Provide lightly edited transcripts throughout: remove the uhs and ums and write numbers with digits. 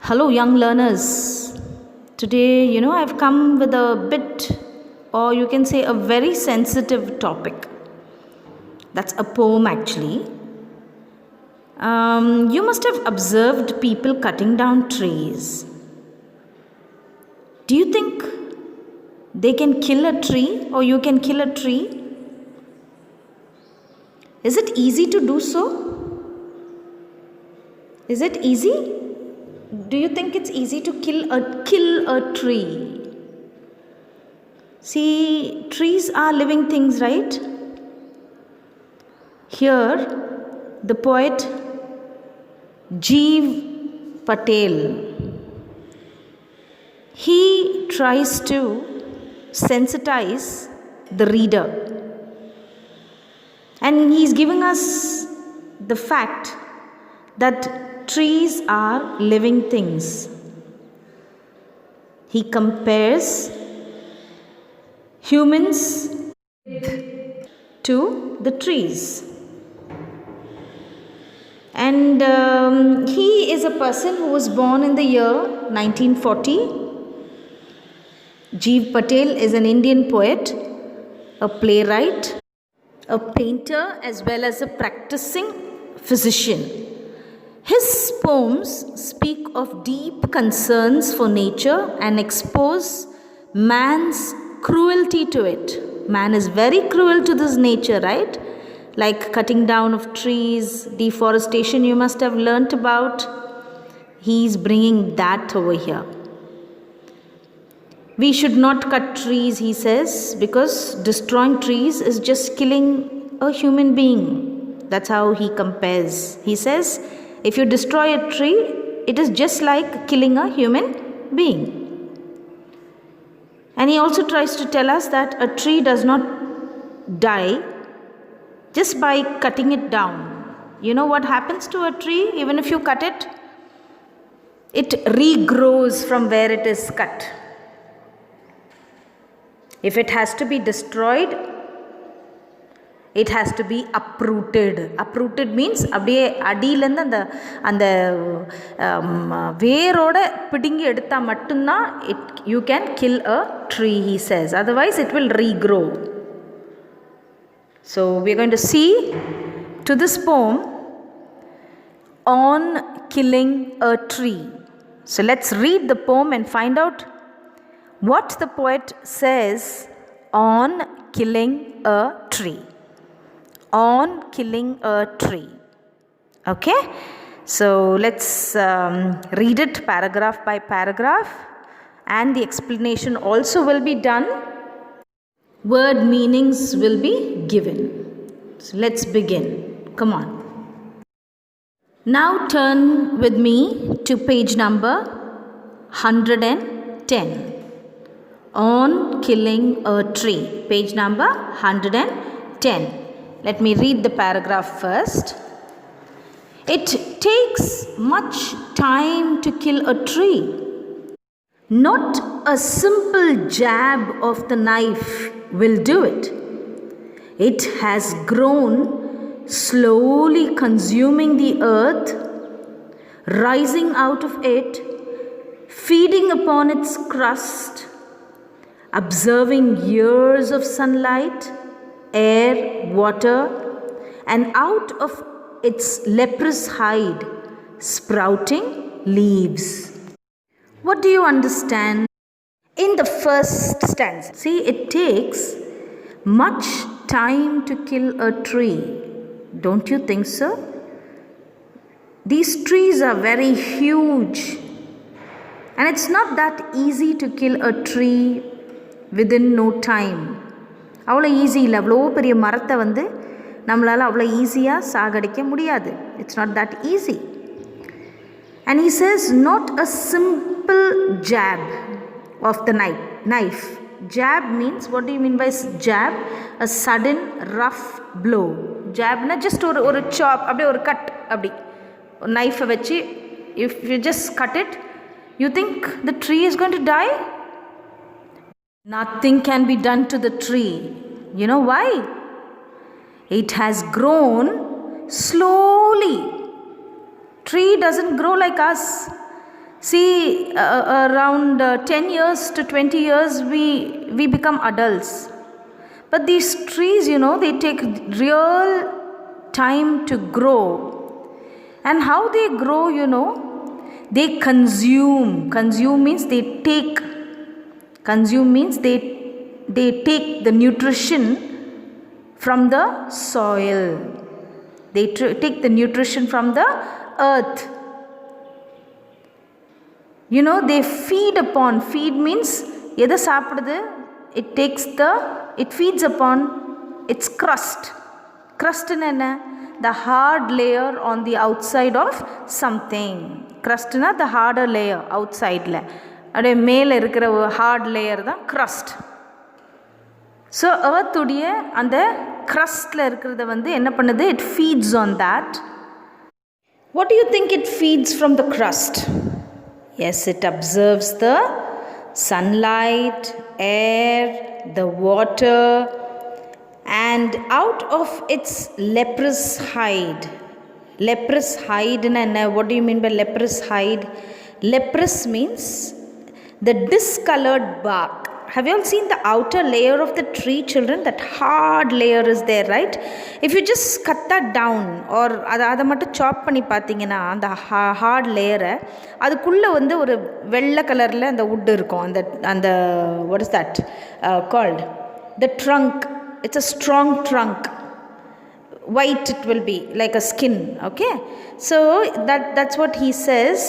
Hello, young learners. Today, I've come with a bit, or you can say a very sensitive topic. That's a poem, actually. You must have observed people cutting down trees. Do you think they can kill a tree, or you can kill a tree? Is it easy to do so? Is it easy? Do you think it's easy to kill a tree? See, trees are living things, right? Here, the poet Jeev Patel, he tries to sensitize the reader, and he's giving us the fact that trees are living things. He compares humans to the trees. And he is a person who was born in the year 1940. Jeev Patel is an Indian poet, a playwright, a painter, as well as a practicing physician. His poems speak of deep concerns for nature and expose man's cruelty to it. Man is very cruel to this nature, right? Like cutting down of trees, deforestation, you must have learnt about. He's bringing that over here. We should not cut trees, he says, because destroying trees is just killing a human being. That's how he compares. He says, if you destroy a tree, it is just like killing a human being. And he also tries to tell us that a tree does not die just by cutting it down. You know what happens to a tree? Even if you cut it, it regrows from where it is cut. If it has to be destroyed, it has to be uprooted. Uprooted means அப்படியே அடியிலேருந்து அந்த வேரோட பிடுங்கி எடுத்தால் மட்டும்தான் you can kill a tree, he says. Otherwise, it will regrow. So, we are going to see to this poem on killing a tree. So, let's read the poem and find out what the poet says on killing a tree. On killing a tree. Okay? So, let's read it paragraph by paragraph, and the explanation also will be done. Word meanings will be given. So, let's begin. Come on. Now, turn with me to page number 110. On killing a tree. Page number 110. Let me read the paragraph first. It takes much time to kill a tree. Not a simple jab of the knife will do it. It has grown, slowly consuming the earth, rising out of it, feeding upon its crust, observing years of sunlight, air, water, and out of its leprous hide, sprouting leaves. What do you understand in the first stanza? See, it takes much time to kill a tree. Don't you think so? These trees are very huge, and it's not that easy to kill a tree within no time. அவ்வளோ easy இல்லை. அவ்வளோ பெரிய மரத்தை நம்மளால் அவ்வளோ ஈஸியாக சாகடிக்க முடியாது. It's not that easy. And he says not a simple job of the knife. Jab means, what do you mean by jab? A sudden rough blow. Jabna just ஒரு chop, அப்படியே ஒரு கட், அப்படி ஒரு நைஃபை வச்சு if you just cut it, you think the tree is going to die? Nothing can be done to the tree. You know why? It has grown slowly. Tree doesn't grow like us. See, around 10 years to 20 years, we become adults. But these trees, they take real time to grow. And how they grow, they consume. Consume means they take. Consume means they take the nutrition from the soil. They take the nutrition from the earth. They feed upon. Feed means எதை சாப்பிடுது? It feeds upon its crust. Crust என்ன? The hard layer on the outside of something. Crust na the harder layer outside la. அப்படியே மேலே இருக்கிற ஒரு hard layer தான் crust. So earth உடைய அந்த crustல இருக்கிறத என்ன பண்ணுது? It feeds on that. What do you think it feeds from the crust? Yes, it absorbs the sunlight, air, the water, and out of its leprous hide. Leprous hide, what do you mean by leprous hide? Leprous means the discolored bark. Have you all seen the outer layer of the tree, children? That hard layer is there, right? If you just cut that down or அதை மட்டும் சாப் பண்ணி பார்த்தீங்கன்னா அந்த heart லேயரை அதுக்குள்ளே ஒரு வெள்ளை கலரில் அந்த wood இருக்கும். அந்த what is that called? The trunk. It's a strong trunk. White it will be, like a skin. Okay? So that's what he says.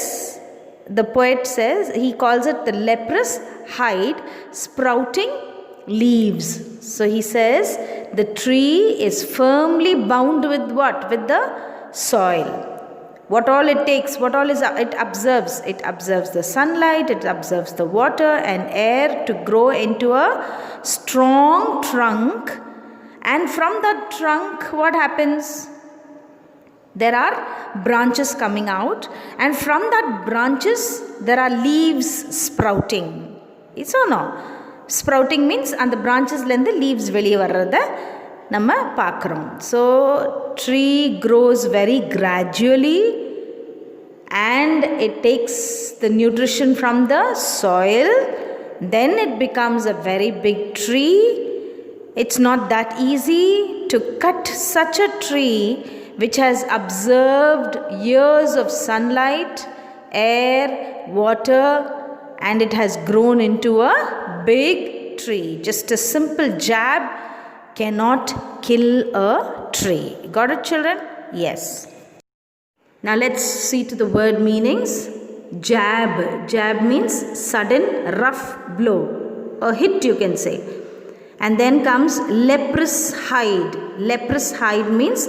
The poet says, he calls it the leprous hide sprouting leaves. So he says the tree is firmly bound with what? With the soil. What all it takes, what all is it observes? It observes the sunlight, it observes the water and air to grow into a strong trunk. And from that trunk, what happens? There are branches coming out, and from that branches there are leaves sprouting. It's or no? Sprouting means and the branches lende leaves veliye varradha nama paakrom. So tree grows very gradually and it takes the nutrition from the soil, then it becomes a very big tree. It's not that easy to cut such a tree which has observed years of sunlight, air, water, and it has grown into a big tree. Just a simple jab cannot kill a tree. Got it, children? Yes. Now let's see to the word meanings. Jab. Jab means sudden rough blow. A hit, you can say. And then comes leprous hide. Leprous hide means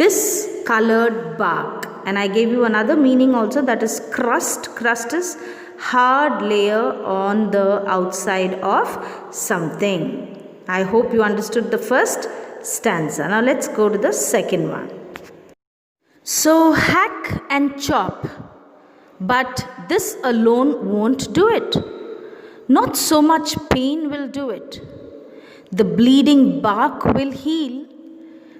discolored bark. And I gave you another meaning also, that is crust. Crust is hard layer on the outside of something. I hope you understood the first stanza. Now let's go to the second one. So hack and chop, but this alone won't do it. Not so much pain will do it. The bleeding bark will heal,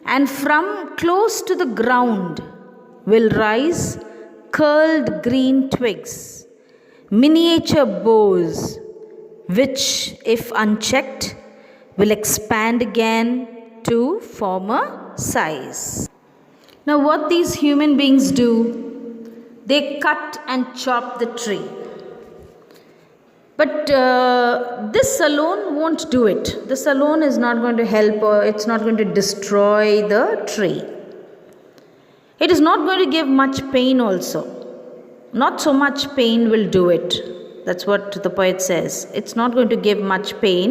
and from close to the ground will rise curled green twigs, miniature boughs, which, if unchecked, will expand again to former size. Now, what these human beings do, they cut and chop the tree. But this alone won't do it. This alone is not going to help, or it's not going to destroy the tree. It is not going to give much pain also. Not so much pain will do it. That's what the poet says. It's not going to give much pain.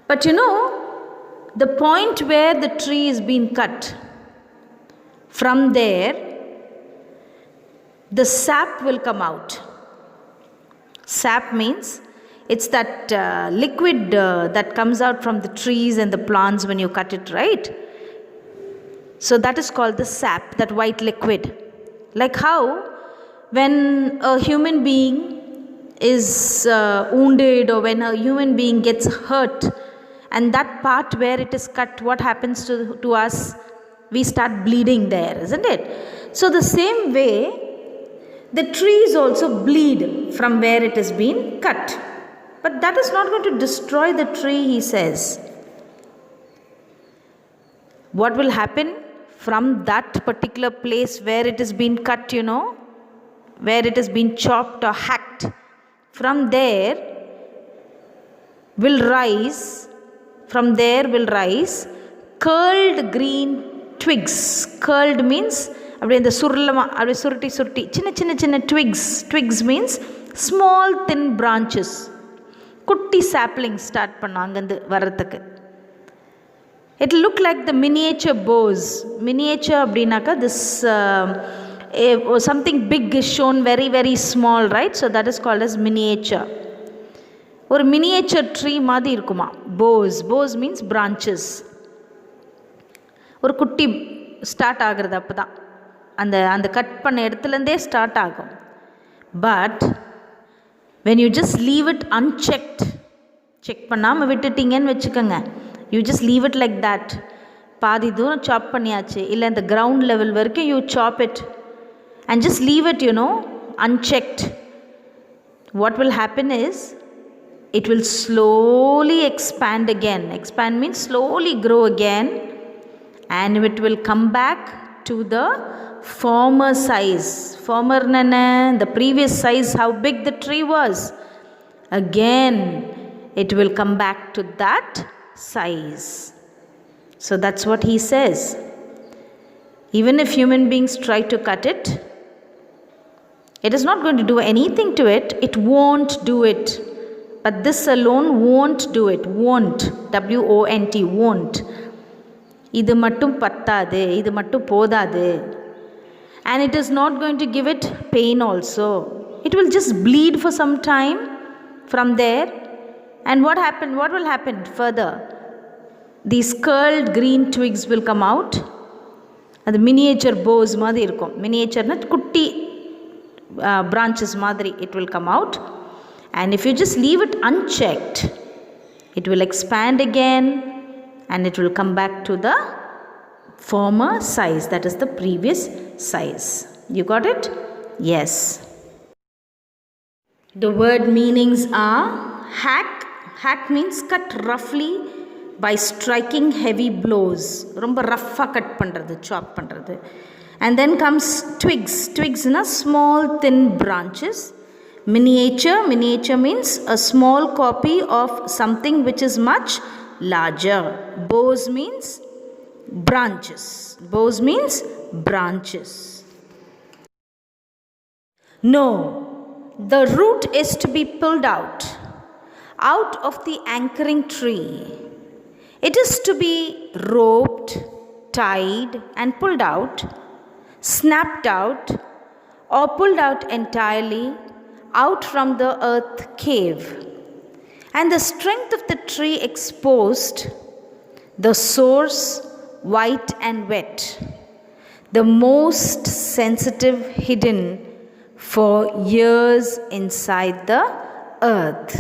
But the point where the tree is being cut, from there, the sap will come out. Sap means it's that liquid that comes out from the trees and the plants when you cut it, right? So that is called the sap, that white liquid. Like how when a human being is wounded, or when a human being gets hurt, and that part where it is cut, what happens to us? We start bleeding there, isn't it? So the same way, the trees also bleed from where it has been cut. But that is not going to destroy the tree, he says. What will happen from that particular place where it has been cut, where it has been chopped or hacked? From there will rise curled green twigs. Curled means அப்படி இந்த சுருளமாக அப்படி சுருட்டி சின்ன twigs means small thin branches. குட்டி sapling start பண்ணும் அங்கேருந்து வர்றதுக்கு. It will look like the miniature bows. Miniature அப்படின்னாக்கா this something big is shown very very small, right? So that is called as miniature. ஒரு miniature tree மாதிரி இருக்குமா bows means branches. ஒரு குட்டி ஸ்டார்ட் ஆகிறது அப்போ தான் அந்த கட் பண்ண இடத்துலேருந்தே ஸ்டார்ட் ஆகும். But when you just leave it unchecked, check பண்ணாமல் விட்டுட்டீங்கன்னு வச்சுக்கோங்க, you just leave it like that, பாதி தூரம் சாப் பண்ணியாச்சு, இல்லை இந்த கிரவுண்ட் லெவல் வரைக்கும் you chop it and just leave it unchecked, what will happen is it will slowly expand again. Expand means slowly grow again, and it will come back to the former size. Former the previous size, how big the tree was. Again it will come back to that size. So that's what he says. Even if human beings try to cut it, it is not going to do anything to it. It won't do it. But this alone won't do it. Won't. W-O-N-T. Won't. இது மட்டும் பத்தாது, இது மட்டும் போதாது. And it is not going to give it pain also. It will just bleed for some time from there. And what will happen further? These curled green twigs will come out. அது miniature bows மாதிரி இருக்கும். Miniatureனா குட்டி branches மாதிரி it will come out. And if you just leave it unchecked, it will expand again and it will come back to the former size, that is the previous size. You got it? Yes. The word meanings are hack. Hack means cut roughly by striking heavy blows. Romba rough-ஆ cut பண்றது, chop பண்றது. And then comes twigs. Twigs na small thin branches. Miniature means a small copy of something which is much larger. Bows means branches. Bows means branches. No, the root is to be pulled out of the anchoring tree. It is to be roped, tied and pulled out, snapped out or pulled out entirely out from the earth cave, and the strength of the tree exposed, the source white and wet, the most sensitive hidden for years inside the earth.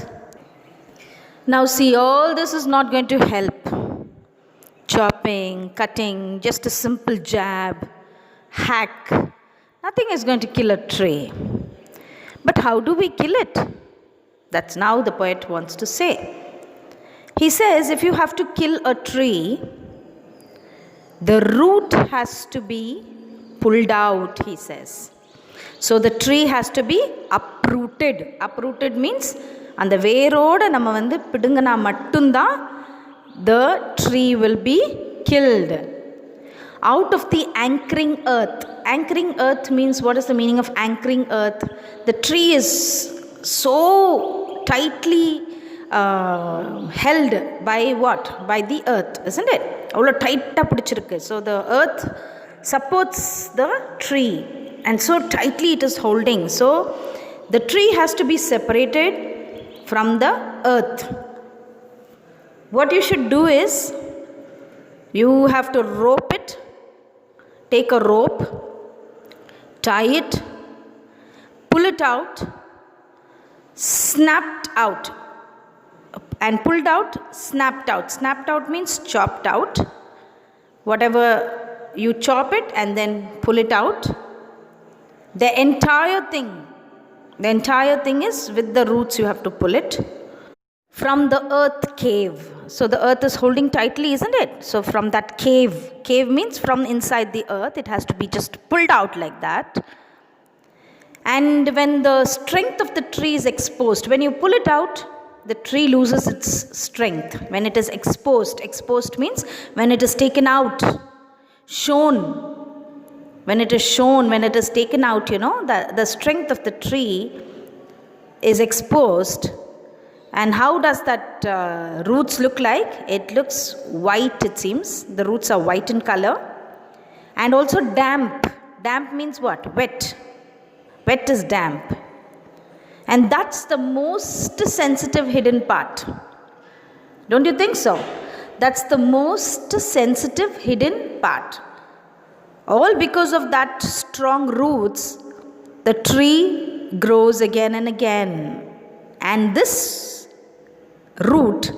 Now see, all this is not going to help. Chopping, cutting, just a simple jab, hack, nothing is going to kill a tree. But how do we kill it? That's now the poet wants to say. He says if you have to kill a tree, the root has to be pulled out, he says. So the tree has to be uprooted. Uprooted means அந்த வேரோட நம்ம பிடுங்கினா மட்டும்தான் the tree will be killed. Out of the anchoring earth. Anchoring earth means, what is the meaning of anchoring earth? The tree is so tightly held by what? By the earth, isn't it? அவ்வளோ டைட்டாக பிடிச்சிருக்கு. So the earth supports the tree and so tightly it is holding. So the tree has to be separated from the earth. What you should do is, you have to rope it. Take a rope, tie it, pull it out, snapped out, and pulled out, snapped out. Snapped out means chopped out. Whatever you chop it and then pull it out. The entire thing is with the roots you have to pull it from the earth cave. So the earth is holding tightly, isn't it? So from that cave means from inside the earth, it has to be just pulled out like that. And when the strength of the tree is exposed, when you pull it out, the tree loses its strength. When it is exposed means when it is taken out, shown. When it is taken out, the strength of the tree is exposed. And how does that roots look like? It looks white, it seems. The roots are white in color. And also damp. Damp means what? Wet. Wet is damp. And that's the most sensitive hidden part. Don't you think so? That's the most sensitive hidden part. All because of that strong roots, the tree grows again and again. And this root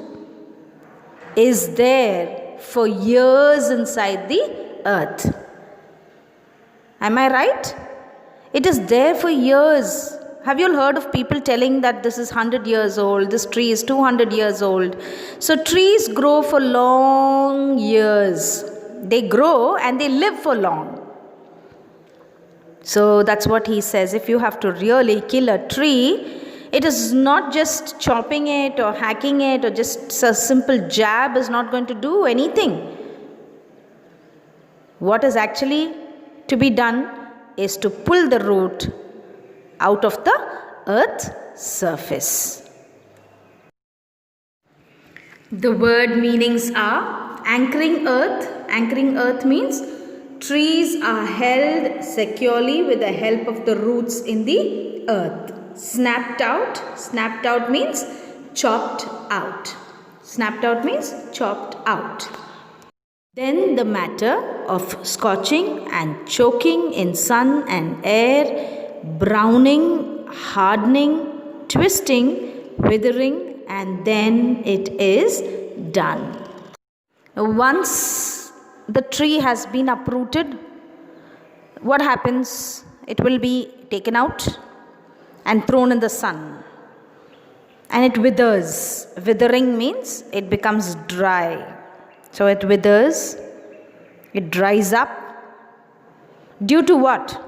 is there for years inside the earth. Am I right? It is there for years. Have you all heard of people telling that this is 100 years old, this tree is 200 years old? So trees grow for long years. They grow and they live for long. So that's what he says. If you have to really kill a tree, it is not just chopping it or hacking it or just a simple jab is not going to do anything. What is actually to be done is to pull the root out of the earth's surface. The word meanings are anchoring earth. Anchoring earth means trees are held securely with the help of the roots in the earth. Snapped out. Snapped out means chopped out. Snapped out means chopped out. Then the matter of scorching and choking in sun and air, browning, hardening, twisting, withering, and then it is done. Once the tree has been uprooted, what happens? It will be taken out and thrown in the sun. And it withers. Withering means it becomes dry. So it withers, it dries up. Due to what?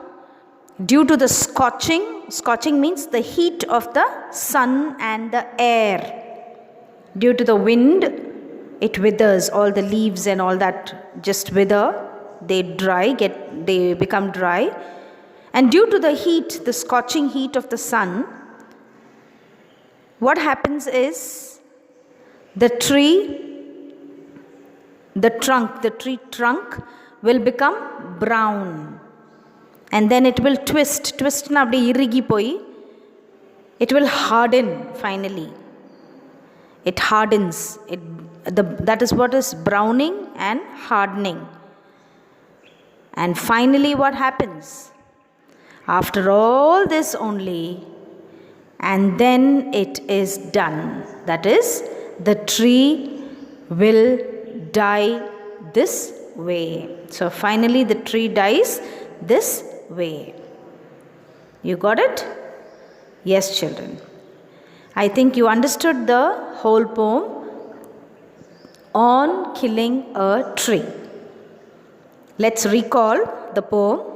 Due to the scorching. Scorching means the heat of the sun and the air. Due to the wind, it withers. All the leaves and all that just wither. They become dry. And due to the heat, the scorching heat of the sun, what happens is the tree trunk will become brown. And then it will twist na apdi irigi poi. It will harden finally. It hardens. That is what is browning and hardening. And finally what happens? After all this only, and then it is done. That is, the tree will die this way. So finally the tree dies this way. You got it? Yes, children. I think you understood the whole poem on killing a tree. Let's recall the poem.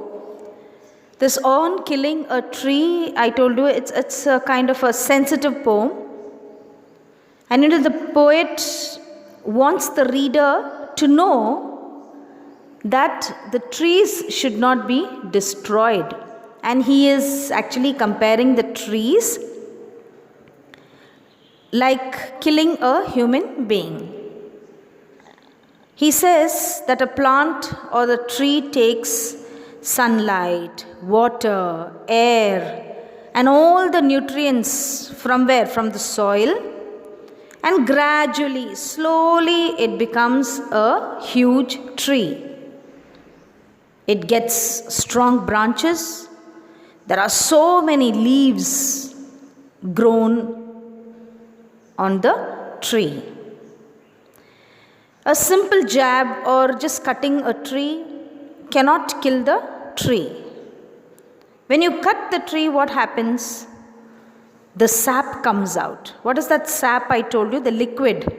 This on killing a tree, I told you it's a kind of a sensitive poem. And the poet wants the reader to know that the trees should not be destroyed. And he is actually comparing the trees like killing a human being. He says that a plant or the tree takes sunlight, water, air, and all the nutrients from where? From the soil. And gradually, slowly, it becomes a huge tree. It gets strong branches. There are so many leaves grown on the tree. A simple jab or just cutting a tree cannot kill the tree. When you cut the tree, what happens? The sap comes out. What is that sap I told you? The liquid.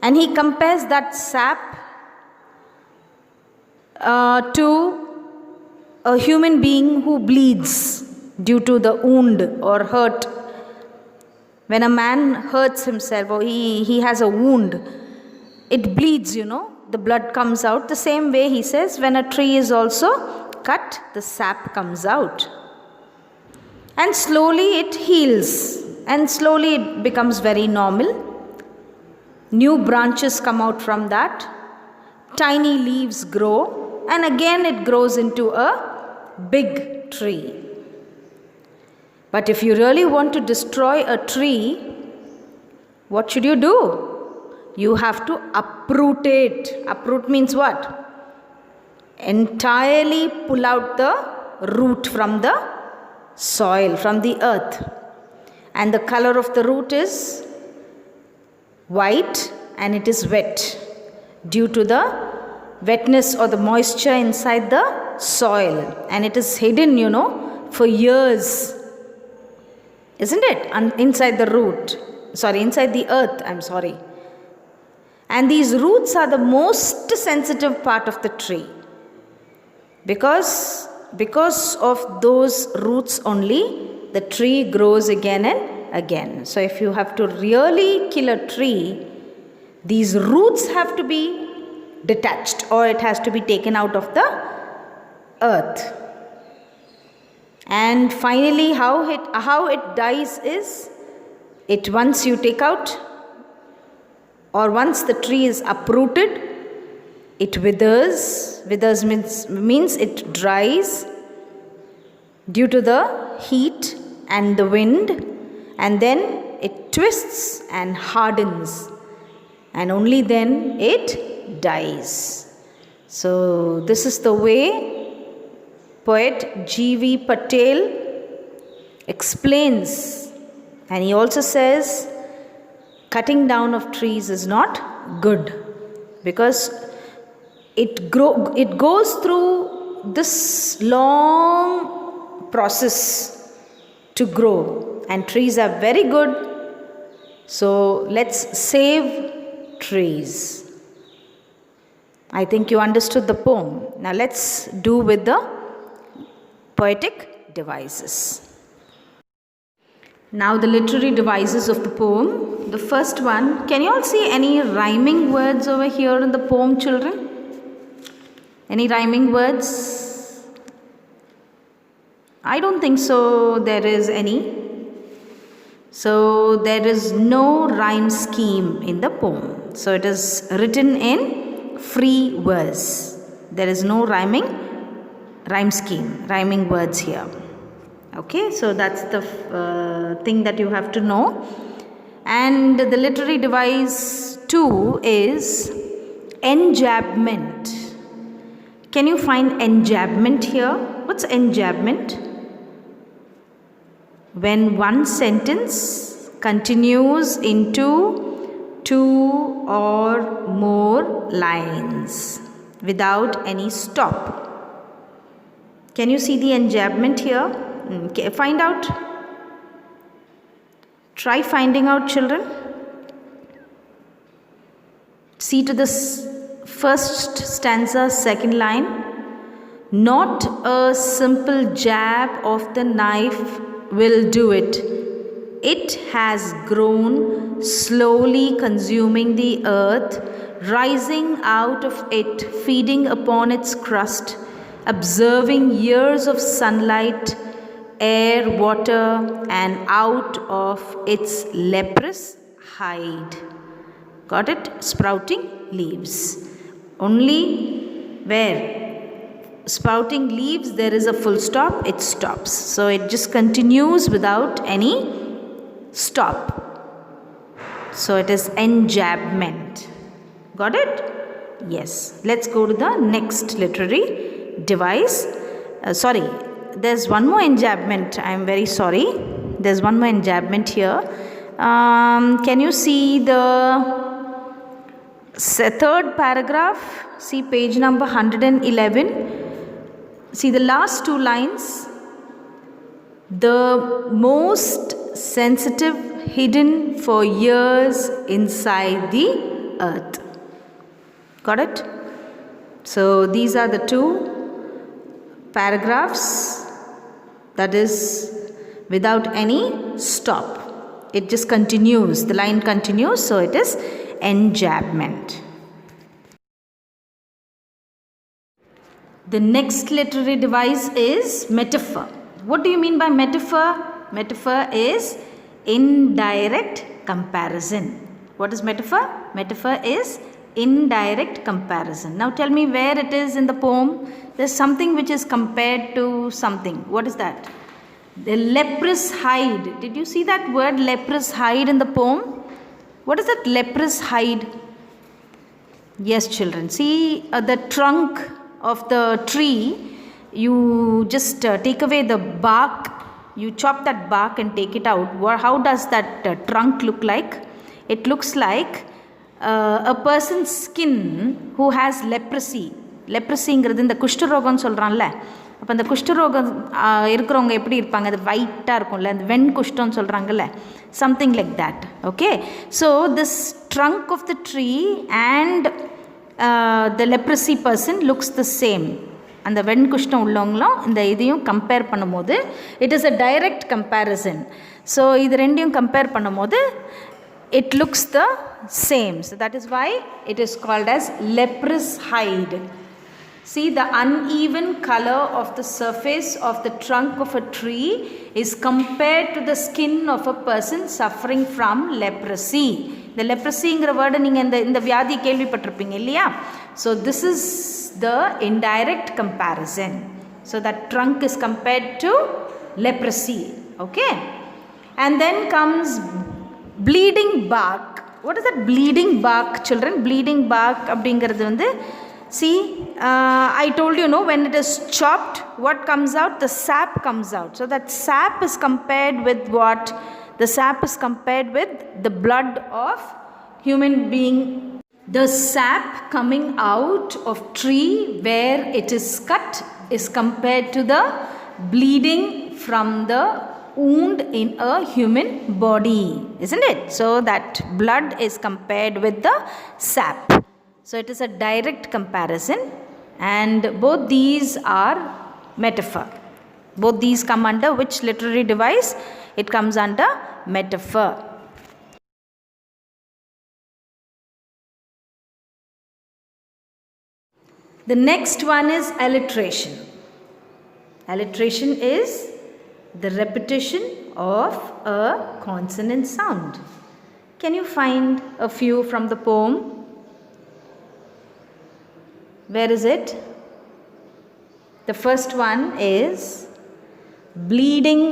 And he compares that sap to a human being who bleeds due to the wound or hurt. When a man hurts himself or he has a wound, it bleeds, the blood comes out. The same way he says, when a tree is also cut, the sap comes out. And slowly it heals and slowly it becomes very normal. New branches come out from that. Tiny leaves grow and again it grows into a big tree. But if you really want to destroy a tree, what should you do? You have to uproot it. Uproot means what? Entirely pull out the root from the soil, from the earth. And the color of the root is white and it is wet due to the wetness or the moisture inside the soil. And it is hidden, for years. Isn't it? Inside the root. Inside the earth, And these roots are the most sensitive part of the tree. Because of those roots only, the tree grows again and again. So if you have to really kill a tree, these roots have to be detached or it has to be taken out of the earth. And finally, how it dies is, once you take out or once the tree is uprooted, it withers. Withers means it dries due to the heat and the wind, and then it twists and hardens, and only then it dies. So this is the way poet G.V. Patel explains, and he also says cutting down of trees is not good because it goes through this long process to grow, and trees are very good. So let's save trees. I think you understood the poem. Now let's do with the poetic devices. Now the literary devices of the poem. The first one, can you all see any rhyming words over here in the poem, children? Any rhyming words? I don't think so there is any. So there is no rhyme scheme in the poem. So it is written in free verse. There is no rhyme scheme, rhyming words here. Okay, so that's the thing that you have to know. And the literary device 2 is enjambment. Can you find enjambment here? What's enjambment? When one sentence continues into 2 or more lines without any stop. Can you see the enjambment here? Find out. Try finding out, children. See to this first stanza, second line. Not a simple jab of the knife will do it. It has grown, slowly consuming the earth, rising out of it, feeding upon its crust, observing years of sunlight, air, water, and out of its leprous hide. Got it? Sprouting leaves. Only where sprouting leaves there is a full stop, it stops. So it just continues without any stop. So it is enjambment. Got it? Yes. Let's go to the next literary device. There's one more enjambment. I am very sorry. There's one more enjambment here. Can you see the third paragraph? See page number 111. See the last 2 lines. The most sensitive hidden for years inside the earth. Got it? So these are the two paragraphs, that is without any stop. It just continues, the line continues, so it is enjambment. The next literary device is metaphor. What do you mean by metaphor? Metaphor is indirect comparison. What is metaphor? Metaphor is indirect comparison. Now tell me where it is in the poem. There's something which is compared to something. What is that? The leprous hide. Did you see that word leprous hide in the poem? What is that leprous hide? Yes, children. See the trunk of the tree. You just take away the bark. You chop that bark and take it out. How does that trunk look like? It looks like a person's skin who has leprosy. லெப்ரஸிங்கிறது இந்த குஷ்டரோகம்னு சொல்கிறான்ல, அப்போ அந்த குஷ்டரோகம் இருக்கிறவங்க எப்படி இருப்பாங்க, அது ஒயிட்டாக இருக்கும்ல, அந்த வெண் குஷ்டம்னு சொல்கிறாங்கல்ல, something like that. Okay, so this trunk of the tree and the leprosy person looks the same. அந்த வெண் குஷ்டம் உள்ளவங்களும் இந்த இதையும் கம்பேர் பண்ணும்போது it is a direct comparison. So இது ரெண்டையும் கம்பேர் பண்ணும்போது it looks the same. So that is why it is called as leprous hide. See, the uneven color of the surface of the trunk of a tree is compared to the skin of a person suffering from leprosy. The leprosyங்கிற word நீங்கள் இந்த வியாதி கேள்விப்பட்டிருப்பீங்க இல்லையா? So this is the indirect comparison. So that trunk is compared to leprosy. Okay, and then comes bleeding bark. What is that bleeding bark, children? Bleeding bark அப்படிங்கிறது வந்து, see, I told you, no, when it is chopped, what comes out? The sap comes out. So that sap is compared with what? The sap is compared with the blood of human being. The sap coming out of tree where it is cut is compared to the bleeding from the wound in a human body, isn't it? So that blood is compared with the sap. So it is a direct comparison, and both these are metaphor. Both these come under which literary device? It comes under metaphor. The next one is alliteration. Alliteration is the repetition of a consonant sound. Can you find a few from the poem? Where is it? The first one is bleeding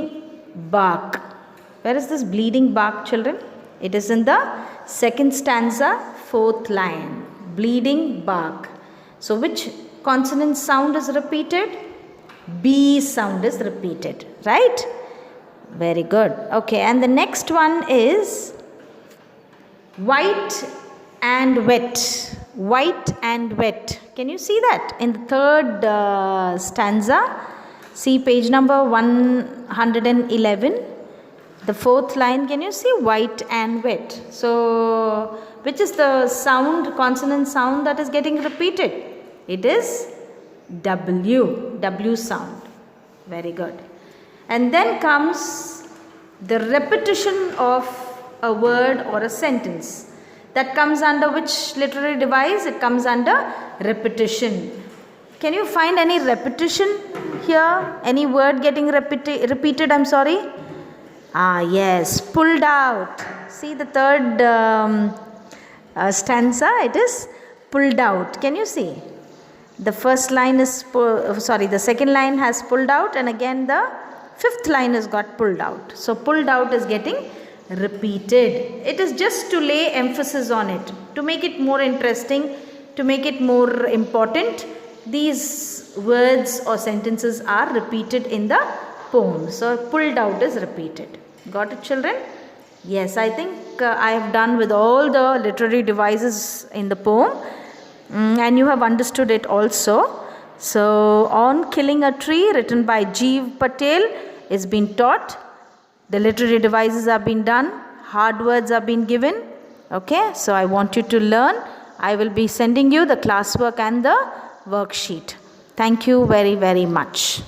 bark. Where is this bleeding bark, children? It is in the second stanza, fourth line. Bleeding bark. So which consonant sound is repeated? B sound is repeated, right? Very good. Okay, and the next one is white and wet. White and wet. Can you see that in the third stanza? See page number 111. The fourth line, can you see white and wet? So which is the sound, consonant sound that is getting repeated? It is W. W sound. Very good. And then comes the repetition of a word or a sentence. That comes under which literary device? It comes under repetition. Can you find any repetition here? Any word getting repeated? I'm sorry. Yes, pulled out. See the third stanza, it is pulled out. Can you see? The first line is, the second line has pulled out, and again the fifth line has got pulled out. So pulled out is getting repeated. It is just to lay emphasis on it, to make it more interesting, to make it more important. These words or sentences are repeated in the poem. So pulled out is repeated. Got it, children? Yes, I think I have done with all the literary devices in the poem. And you have understood it also. So, On Killing a Tree, written by Jeev Patel, is being taught. The literary devices are being done. Hard words are being given. Okay, so I want you to learn. I will be sending you the classwork and the worksheet. Thank you very, very much.